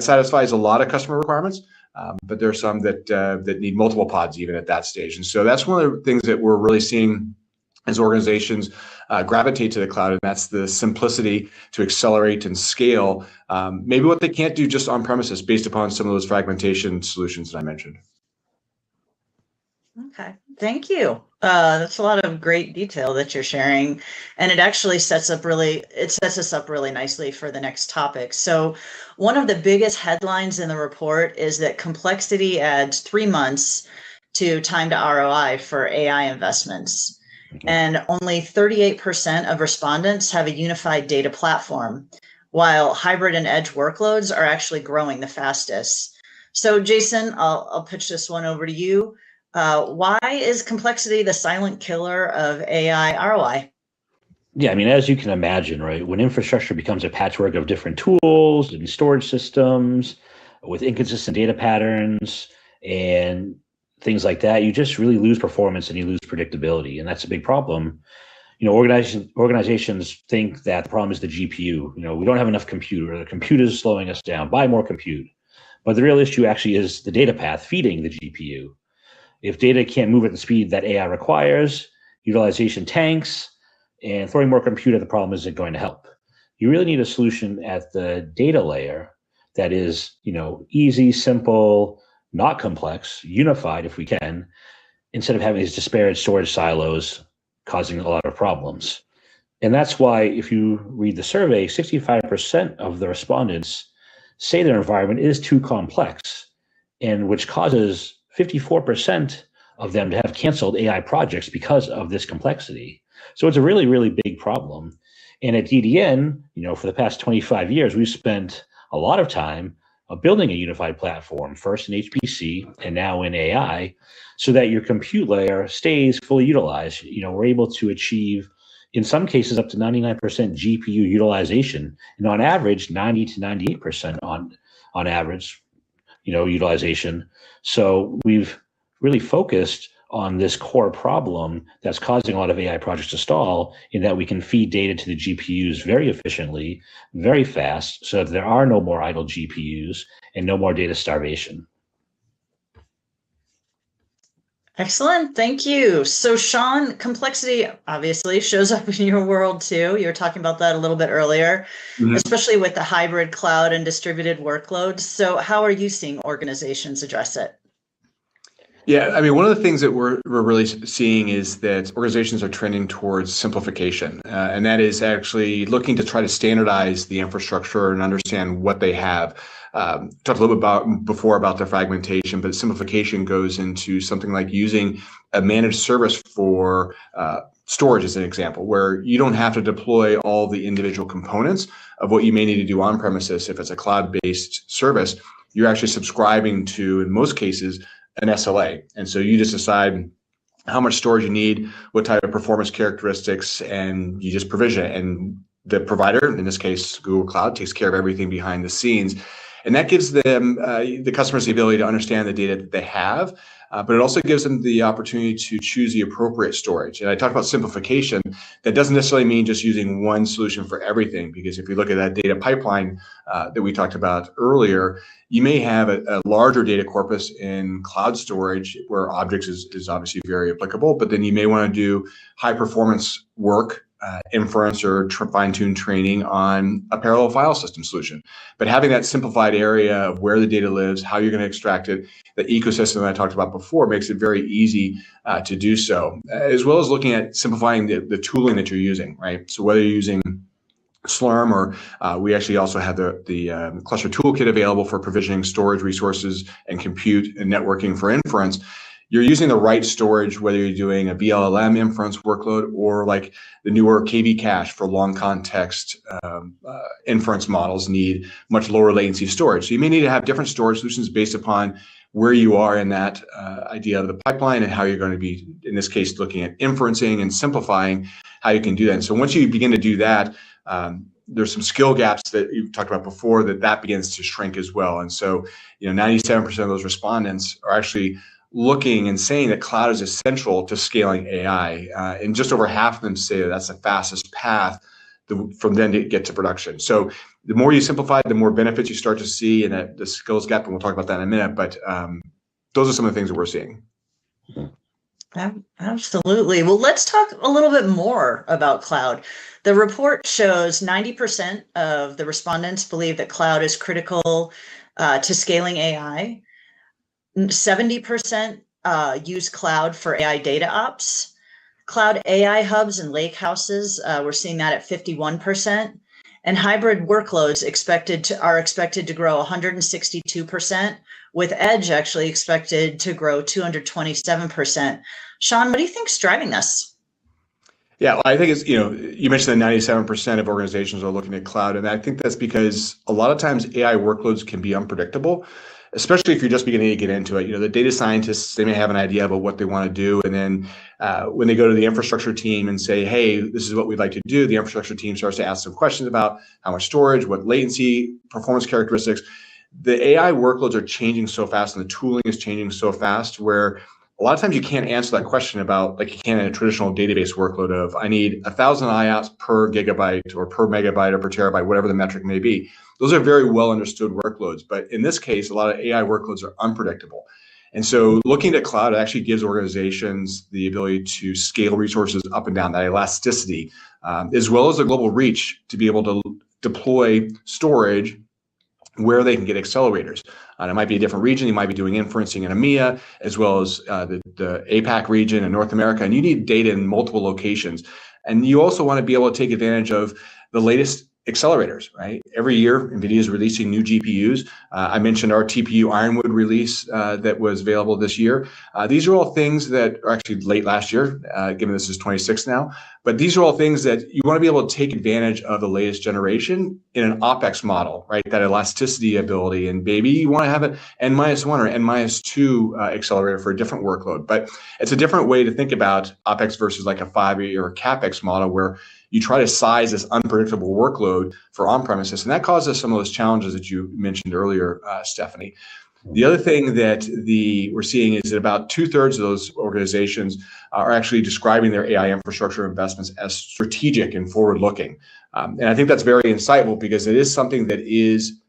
satisfies a lot of customer requirements, but there are some that need multiple pods even at that stage. And so that's one of the things that we're really seeing as organizations gravitate to the cloud, and that's the simplicity to accelerate and scale maybe what they can't do just on premises based upon some of those fragmentation solutions that I mentioned. Okay, thank you. That's a lot of great detail that you're sharing, and it actually sets us up really nicely for the next topic. So one of the biggest headlines in the report is that complexity adds 3 months to time to ROI for AI investments. And only 38% of respondents have a unified data platform, while hybrid and edge workloads are actually growing the fastest. So Jason, I'll pitch this one over to you. Why is complexity the silent killer of AI ROI? Yeah, I mean, as you can imagine, right, when infrastructure becomes a patchwork of different tools and storage systems with inconsistent data patterns and things like that, you just really lose performance and you lose predictability. And that's a big problem. Organizations think that the problem is the GPU. We don't have enough compute, or the compute is slowing us down, buy more compute. But the real issue actually is the data path feeding the GPU. If data can't move at the speed that AI requires, utilization tanks, and throwing more compute at the problem isn't going to help. You really need a solution at the data layer that is, easy, simple, not complex, unified if we can, instead of having these disparate storage silos causing a lot of problems. And that's why, if you read the survey, 65% of the respondents say their environment is too complex, and which causes 54% of them to have canceled AI projects because of this complexity. So it's a really, really big problem. And at DDN, for the past 25 years, we've spent a lot of time building a unified platform, first in HPC and now in AI, so that your compute layer stays fully utilized. We're able to achieve, in some cases, up to 99% GPU utilization, and on average, 90 to 98% on average, utilization. So we've really focused on this core problem that's causing a lot of AI projects to stall, in that we can feed data to the GPUs very efficiently, very fast, so that there are no more idle GPUs and no more data starvation. Excellent, thank you. So Sean, complexity obviously shows up in your world too. You were talking about that a little bit earlier, especially with the hybrid cloud and distributed workloads. So how are you seeing organizations address it? Yeah, I mean, one of the things that we're really seeing is that organizations are trending towards simplification, and that is actually looking to try to standardize the infrastructure and understand what they have. Talked a little bit before about the fragmentation, but simplification goes into something like using a managed service for storage as an example, where you don't have to deploy all the individual components of what you may need to do on premises. If it's a cloud-based service, you're actually subscribing to, in most cases, an SLA. And so you just decide how much storage you need, what type of performance characteristics, and you just provision it. And the provider, in this case, Google Cloud, takes care of everything behind the scenes. And that gives them, the customers, the ability to understand the data that they have, but it also gives them the opportunity to choose the appropriate storage. And I talked about simplification. That doesn't necessarily mean just using one solution for everything, because if you look at that data pipeline that we talked about earlier, you may have a larger data corpus in cloud storage where objects is obviously very applicable, but then you may want to do high performance work, inference or fine-tune training on a parallel file system solution. But having that simplified area of where the data lives, how you're going to extract it, the ecosystem that I talked about before makes it very easy to do so, as well as looking at simplifying the tooling that you're using, right? So whether you're using Slurm, or we actually also have the cluster toolkit available for provisioning storage resources and compute and networking for inference. You're using the right storage, whether you're doing a VLLM inference workload or like the newer KV cache for long context inference models need much lower latency storage. So you may need to have different storage solutions based upon where you are in that idea of the pipeline and how you're going to be, in this case, looking at inferencing and simplifying how you can do that. And so once you begin to do that, there's some skill gaps that you've talked about before that begins to shrink as well. And so, 97% of those respondents are actually looking and saying that cloud is essential to scaling AI. And just over half of them say that that's the fastest path from then to get to production. So the more you simplify, the more benefits you start to see, and that the skills gap, and we'll talk about that in a minute. But those are some of the things that we're seeing. Absolutely. Well, let's talk a little bit more about cloud. The report shows 90% of the respondents believe that cloud is critical to scaling AI. 70% use cloud for AI data ops. Cloud AI hubs and lake houses, we're seeing that at 51%. And hybrid workloads are expected to grow 162%, with edge actually expected to grow 227%. Sean, what do you think is driving this? Yeah, well, I think it's, you mentioned that 97% of organizations are looking at cloud, and I think that's because a lot of times AI workloads can be unpredictable, especially if you're just beginning to get into it. The data scientists, they may have an idea about what they want to do, and then when they go to the infrastructure team and say, hey, this is what we'd like to do, the infrastructure team starts to ask some questions about how much storage, what latency, performance characteristics. The AI workloads are changing so fast, and the tooling is changing so fast, where a lot of times you can't answer that question about, like you can in a traditional database workload of, I need 1,000 IOPS per gigabyte or per megabyte or per terabyte, whatever the metric may be. Those are very well understood workloads. But in this case, a lot of AI workloads are unpredictable. And so looking at cloud, it actually gives organizations the ability to scale resources up and down, that elasticity, as well as the global reach to be able to deploy storage where they can get accelerators. It might be a different region. You might be doing inferencing in EMEA, as well as the APAC region in North America, and you need data in multiple locations. And you also want to be able to take advantage of the latest accelerators, right? Every year, NVIDIA is releasing new GPUs. I mentioned our TPU Ironwood release that was available this year. These are all things that are actually late last year, given this is 26 now. But these are all things that you want to be able to take advantage of the latest generation in an OpEx model, right? That elasticity ability. And maybe you want to have an N-1 or N-2 accelerator for a different workload. But it's a different way to think about OpEx versus like a 5-year or CapEx model, where you try to size this unpredictable workload for on-premises. And that causes some of those challenges that you mentioned earlier, Stephanie. The other thing that we're seeing is that about 2/3 of those organizations are actually describing their AI infrastructure investments as strategic and forward-looking. And I think that's very insightful, because it is something that is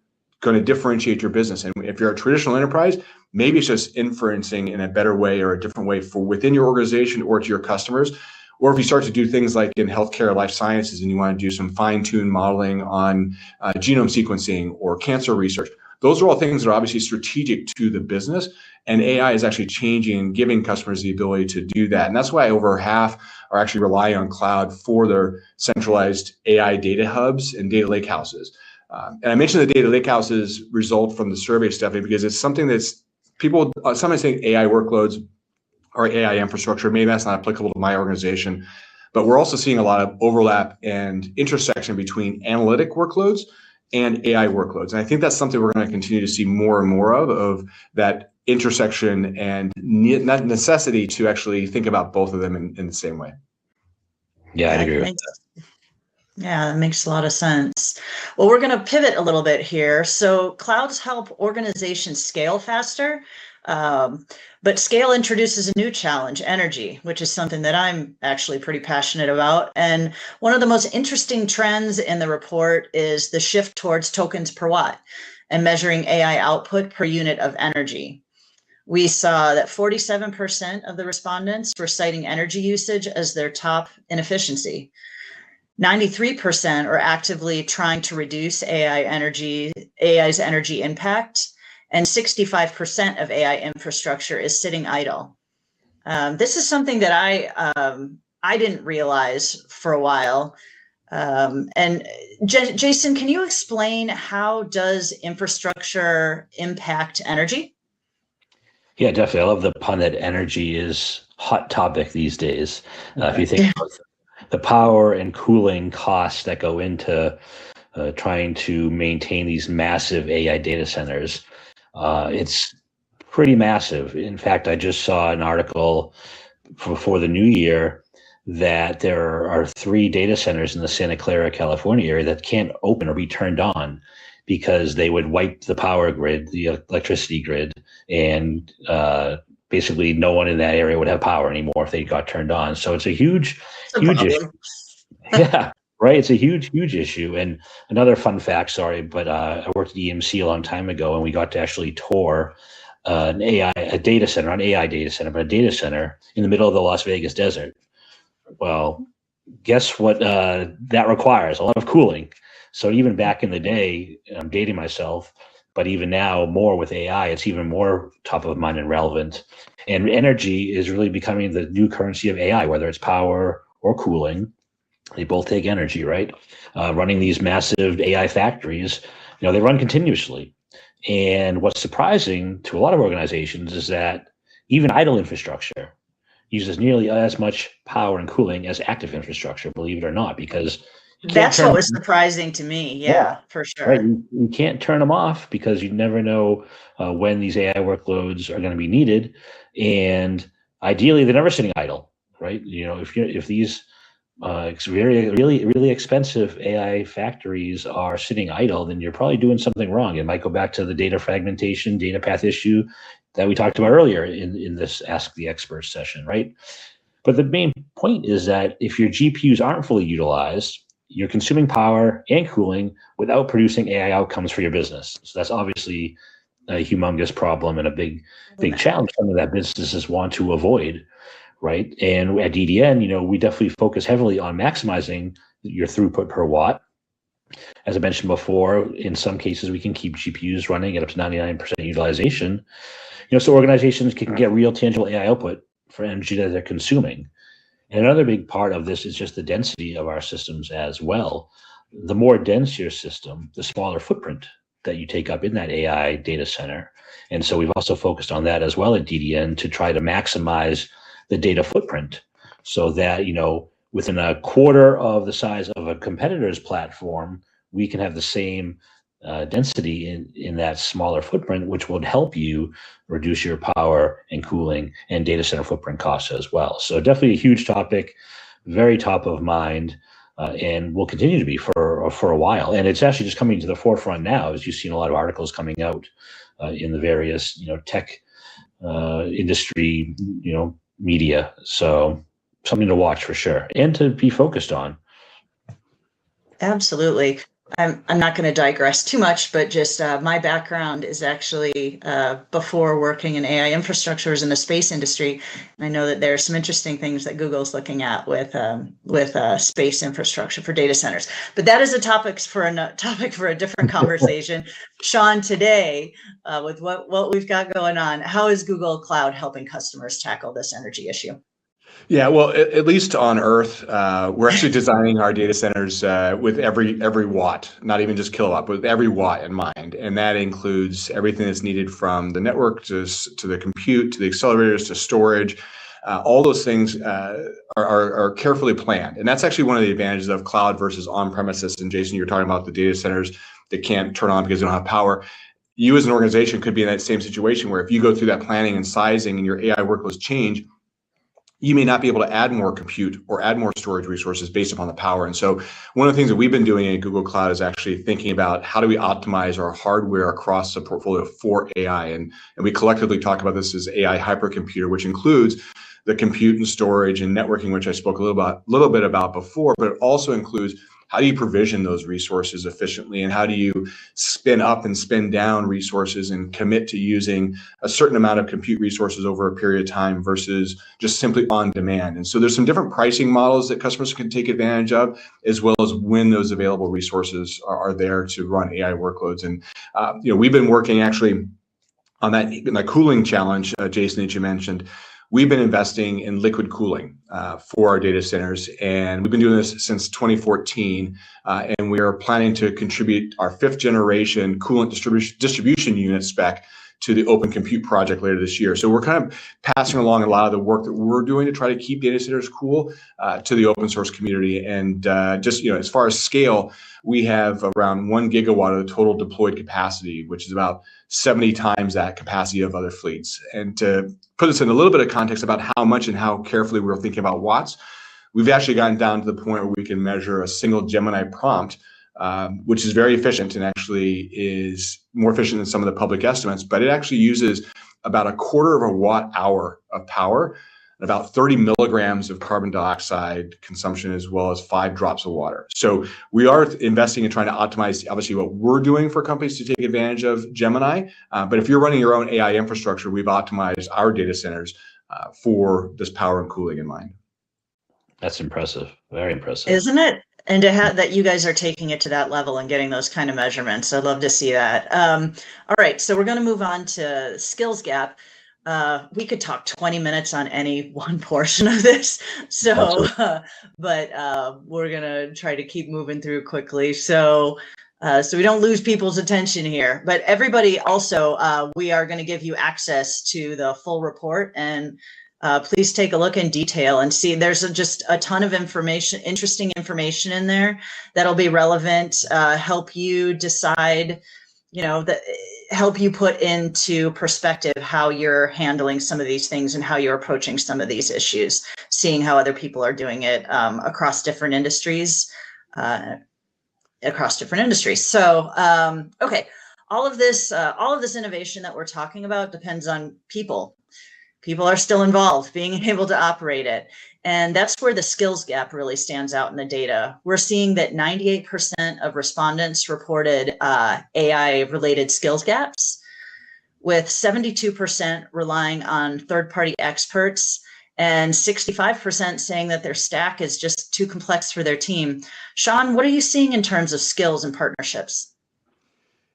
going to differentiate your business. And if you're a traditional enterprise, maybe it's just inferencing in a better way or a different way for within your organization or to your customers. Or if you start to do things like in healthcare, life sciences, and you want to do some fine-tuned modeling on genome sequencing or cancer research, those are all things that are obviously strategic to the business. And AI is actually changing and giving customers the ability to do that. And that's why over half are actually relying on cloud for their centralized AI data hubs and data lake houses. And I mentioned the data lake houses result from the survey, Stephanie, because it's something that's people sometimes think AI workloads or AI infrastructure, maybe that's not applicable to my organization, but we're also seeing a lot of overlap and intersection between analytic workloads and AI workloads. And I think that's something we're going to continue to see more and more of that intersection and necessity to actually think about both of them in the same way. Yeah, I agree with that. Yeah, that makes a lot of sense. Well, we're going to pivot a little bit here. So clouds help organizations scale faster. But scale introduces a new challenge, energy, which is something that I'm actually pretty passionate about. And one of the most interesting trends in the report is the shift towards tokens per watt and measuring AI output per unit of energy. We saw that 47% of the respondents were citing energy usage as their top inefficiency. 93% are actively trying to reduce AI's energy impact. And 65% of AI infrastructure is sitting idle. This is something that I didn't realize for a while. And Jason, can you explain how does infrastructure impact energy? Yeah, definitely. I love the pun that energy is hot topic these days. If you think about the power and cooling costs that go into trying to maintain these massive AI data centers, it's pretty massive. In fact, I just saw an article before the new year that there are 3 data centers in the Santa Clara, California area that can't open or be turned on because they would wipe the power grid, the electricity grid, and basically no one in that area would have power anymore if they got turned on. So it's a huge issue. Yeah. Right, it's a huge issue. And another fun fact, sorry, but I worked at EMC a long time ago, and we got to actually tour a data center, an AI data center, but a data center in the middle of the Las Vegas desert. Well, guess what that requires? A lot of cooling. So even back in the day, I'm dating myself, but even now more with AI, it's even more top of mind and relevant. And energy is really becoming the new currency of AI, whether it's power or cooling. They both take energy, right? Running these massive AI factories, they run continuously. And what's surprising to a lot of organizations is that even idle infrastructure uses nearly as much power and cooling as active infrastructure, believe it or not, because that's what was surprising to me. Yeah, for sure. Right. You can't turn them off because you never know when these AI workloads are going to be needed. And ideally, they're never sitting idle, right? If these really expensive AI factories are sitting idle, then you're probably doing something wrong. It might go back to the data fragmentation, data path issue that we talked about earlier in this Ask the Expert session, right? But the main point is that if your GPUs aren't fully utilized, you're consuming power and cooling without producing AI outcomes for your business. So that's obviously a humongous problem and a big challenge, something that businesses want to avoid. Right. And at DDN, we definitely focus heavily on maximizing your throughput per watt. As I mentioned before, in some cases, we can keep GPUs running at up to 99% utilization. So organizations can get real tangible AI output for energy that they're consuming. And another big part of this is just the density of our systems as well. The more dense your system, the smaller footprint that you take up in that AI data center. And so we've also focused on that as well at DDN to try to maximize the data footprint so that, within a quarter of the size of a competitor's platform, we can have the same density in that smaller footprint, which would help you reduce your power and cooling and data center footprint costs as well. So definitely a huge topic, very top of mind, and will continue to be for a while. And it's actually just coming to the forefront now, as you've seen a lot of articles coming out in the various tech industry media. So something to watch for sure and to be focused on. Absolutely. I'm not going to digress too much, but just my background is actually before working in AI infrastructure is in the space industry. And I know that there are some interesting things that Google's looking at with space infrastructure for data centers. But that is a topic for a different conversation. Sean, today, with what we've got going on, how is Google Cloud helping customers tackle this energy issue? Yeah, well, at least on Earth, we're actually designing our data centers with every watt, not even just kilowatt, but with every watt in mind. And that includes everything that's needed from the network to the compute, to the accelerators, to storage. All those things are carefully planned. And that's actually one of the advantages of cloud versus on-premises. And Jason, you're talking about the data centers that can't turn on because they don't have power. You as an organization could be in that same situation where if you go through that planning and sizing and your AI workloads change, you may not be able to add more compute or add more storage resources based upon the power. And so one of the things that we've been doing in Google Cloud is actually thinking about how do we optimize our hardware across the portfolio for AI. And we collectively talk about this as AI hypercomputer, which includes the compute and storage and networking, which I spoke a little bit about before, but it also includes how do you provision those resources efficiently, and how do you spin up and spin down resources and commit to using a certain amount of compute resources over a period of time versus just simply on demand. And so there's some different pricing models that customers can take advantage of, as well as when those available resources are there to run AI workloads. And we've been working actually on that cooling challenge, Jason, that you mentioned. We've been investing in liquid cooling for our data centers, and we've been doing this since 2014. And we are planning to contribute our 5th generation coolant distribution unit spec to the Open Compute project later this year. So we're kind of passing along a lot of the work that we're doing to try to keep data centers cool to the open source community. And as far as scale, we have around 1 gigawatt of the total deployed capacity, which is about 70 times that capacity of other fleets. And to put this in a little bit of context about how much and how carefully we're thinking about watts, we've actually gotten down to the point where we can measure a single Gemini prompt, which is very efficient and actually is more efficient than some of the public estimates, but it actually uses about 1/4 of a watt hour of power about 30 milligrams of carbon dioxide consumption, as well as 5 drops of water. So we are investing in trying to optimize, obviously, what we're doing for companies to take advantage of Gemini. But if you're running your own AI infrastructure, we've optimized our data centers for this power and cooling in mind. That's impressive. Very impressive. Isn't it? And to have that you guys are taking it to that level and getting those kind of measurements. I'd love to see that. All right, so we're going to move on to skills gap. We could talk 20 minutes on any one portion of this. So, but we're going to try to keep moving through quickly. So we don't lose people's attention here. But everybody also, we are going to give you access to the full report, and please take a look in detail and see. There's just a ton of information, interesting information in there that'll be relevant, help you decide, help you put into perspective how you're handling some of these things and how you're approaching some of these issues, seeing how other people are doing it across different industries. So, okay, all of this innovation that we're talking about depends on people. People are still involved, being able to operate it. And that's where the skills gap really stands out in the data. We're seeing that 98% of respondents reported AI-related skills gaps, with 72% relying on third-party experts and 65% saying that their stack is just too complex for their team. Sean, what are you seeing in terms of skills and partnerships?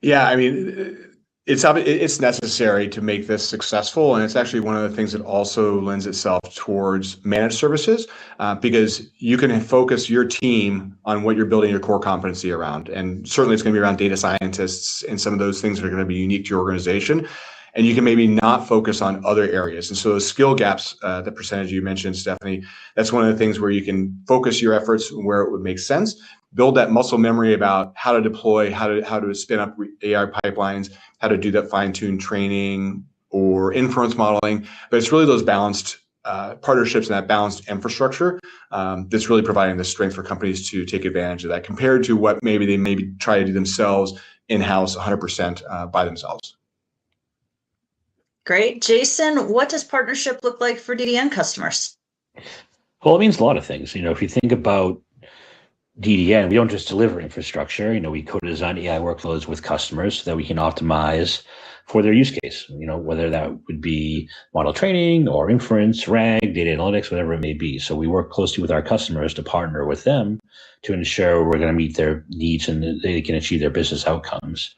Yeah, I mean, it's necessary to make this successful, and it's actually one of the things that also lends itself towards managed services, because you can focus your team on what you're building your core competency around, and certainly it's going to be around data scientists and some of those things that are going to be unique to your organization, and you can maybe not focus on other areas. And so those skill gaps, the percentage you mentioned, Stephanie, that's one of the things where you can focus your efforts where it would make sense, build that muscle memory about how to deploy, how to spin up AI pipelines, how to do that fine-tuned training or inference modeling. But it's really those balanced partnerships and that balanced infrastructure that's really providing the strength for companies to take advantage of that, compared to what maybe they try to do themselves in-house 100% by themselves. Great. Jason, what does partnership look like for DDN customers? Well, it means a lot of things. If you think about DDN, we don't just deliver infrastructure. We co-design AI workloads with customers so that we can optimize for their use case, whether that would be model training or inference, RAG, data analytics, whatever it may be. So we work closely with our customers to partner with them to ensure we're going to meet their needs and they can achieve their business outcomes.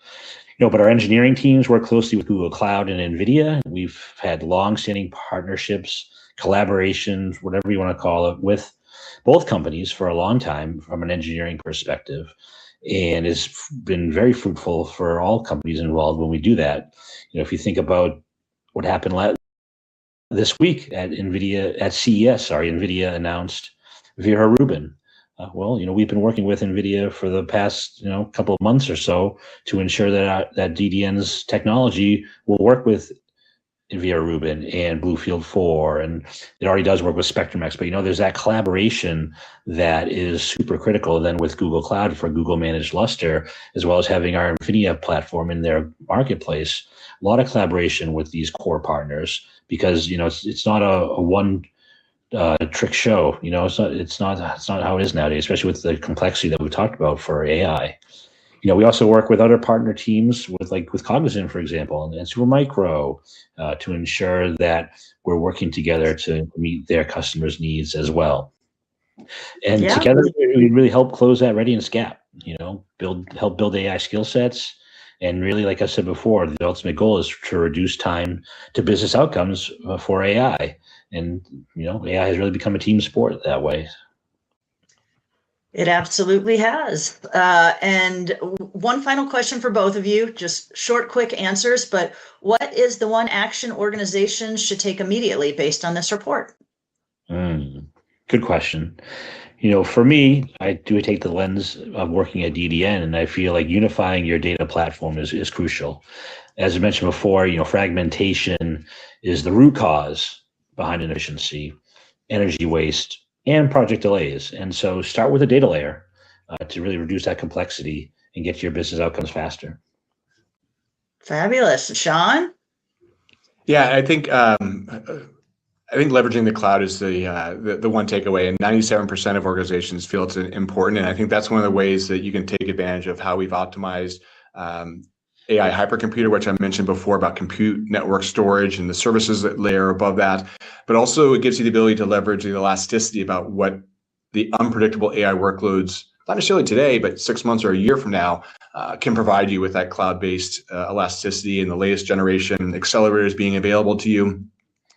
But our engineering teams work closely with Google Cloud and NVIDIA. We've had long-standing partnerships, collaborations, whatever you want to call it, with both companies for a long time from an engineering perspective. And it's been very fruitful for all companies involved when we do that. If you think about what happened this week at CES, NVIDIA announced Vera Rubin. We've been working with NVIDIA for the past, couple of months or so to ensure that DDN's technology will work with Vera Rubin and Bluefield 4, and it already does work with SpectrumX. But there's that collaboration that is super critical then with Google Cloud for Google Managed Lustre, as well as having our NVIDIA platform in their marketplace. A lot of collaboration with these core partners, because it's not a one trick show. It's not how it is nowadays, especially with the complexity that we talked about for AI. We also work with other partner teams with Cognizant, for example, and Supermicro to ensure that we're working together to meet their customers' needs as well. And together, we really help close that readiness gap, help build AI skill sets. And really, like I said before, the ultimate goal is to reduce time to business outcomes for AI. And, AI has really become a team sport that way. It absolutely has. And one final question for both of you, just short, quick answers, but what is the one action organizations should take immediately based on this report? Good question. For me, I do take the lens of working at DDN, and I feel like unifying your data platform is crucial. As I mentioned before, fragmentation is the root cause behind inefficiency, energy waste, and project delays. And so start with a data layer to really reduce that complexity and get your business outcomes faster. Fabulous. Sean? Yeah, I think I think leveraging the cloud is the one takeaway, and 97% of organizations feel it's important. And I think that's one of the ways that you can take advantage of how we've optimized AI hypercomputer, which I mentioned before about compute network storage and the services that layer above that. But also it gives you the ability to leverage the elasticity about what the unpredictable AI workloads, not necessarily today, but 6 months or a year from now, can provide you with that cloud-based elasticity and the latest generation accelerators being available to you.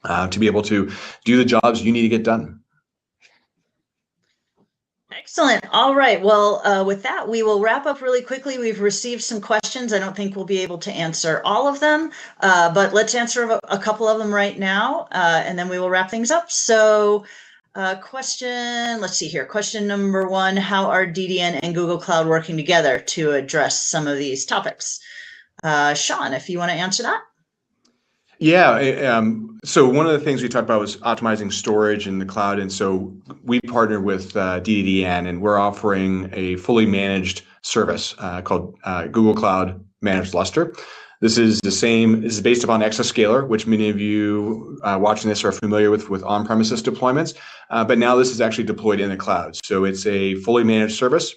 To be able to do the jobs you need to get done. Excellent. All right. Well, with that, we will wrap up really quickly. We've received some questions. I don't think we'll be able to answer all of them, but let's answer a couple of them right now, and then we will wrap things up. So let's see here. Question number 1, how are DDN and Google Cloud working together to address some of these topics? Sean, if you want to answer that. Yeah, so one of the things we talked about was optimizing storage in the cloud. And so we partnered with DDN, and we're offering a fully managed service called Google Cloud Managed Luster. This is based upon Exascaler, which many of you watching this are familiar with on-premises deployments. But now this is actually deployed in the cloud. So it's a fully managed service,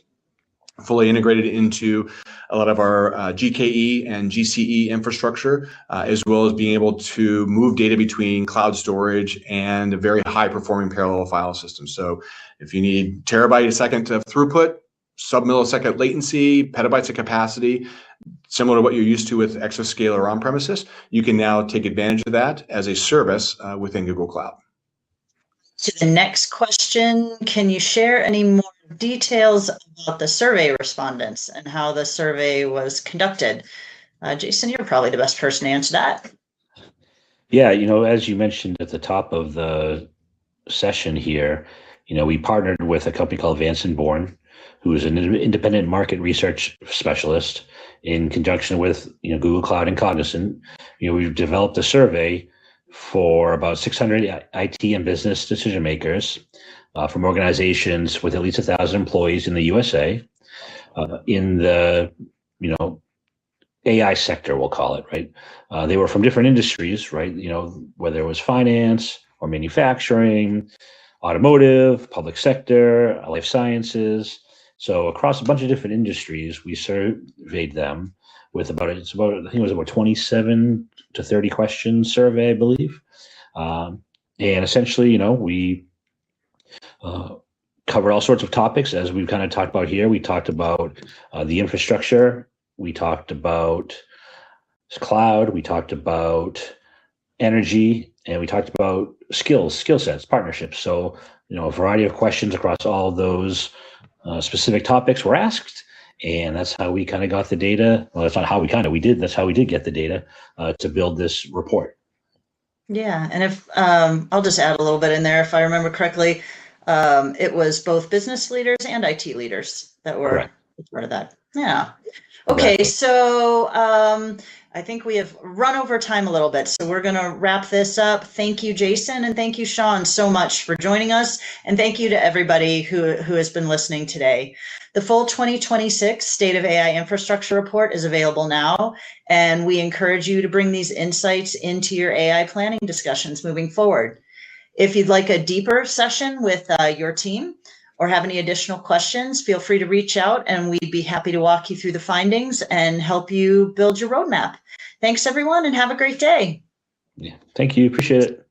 fully integrated into a lot of our GKE and GCE infrastructure, as well as being able to move data between cloud storage and a very high performing parallel file system. So if you need terabyte a second of throughput, sub-millisecond latency, petabytes of capacity, similar to what you're used to with Exascaler on premises, you can now take advantage of that as a service within Google Cloud. To the next question, can you share any more details about the survey respondents and how the survey was conducted? Jason, you're probably the best person to answer that. Yeah, as you mentioned at the top of the session here, we partnered with a company called Vanson Bourne, who is an independent market research specialist, in conjunction with Google Cloud and Cognizant. We've developed a survey for about 600 IT and business decision makers from organizations with at least 1,000 employees in the USA, in the AI sector, we'll call it, right? They were from different industries, right? Whether it was finance or manufacturing, automotive, public sector, life sciences. So across a bunch of different industries, we surveyed them with I think it was about 27 to 30 question survey, I believe. And essentially, we covered all sorts of topics, as we've kind of talked about here. We talked about the infrastructure. We talked about cloud. We talked about energy, and we talked about skill sets, partnerships. So, a variety of questions across all those specific topics were asked. And that's how we kind of got the data. Well, that's not how we did. That's how we did get the data to build this report. Yeah. And if I'll just add a little bit in there. If I remember correctly, it was both business leaders and IT leaders that were part of that. Yeah. Okay. Exactly. So I think we have run over time a little bit. So we're going to wrap this up. Thank you, Jason. And thank you, Sean, so much for joining us. And thank you to everybody who has been listening today. The full 2026 State of AI Infrastructure Report is available now, and we encourage you to bring these insights into your AI planning discussions moving forward. If you'd like a deeper session with your team or have any additional questions, feel free to reach out, and we'd be happy to walk you through the findings and help you build your roadmap. Thanks, everyone, and have a great day. Yeah, thank you. Appreciate it.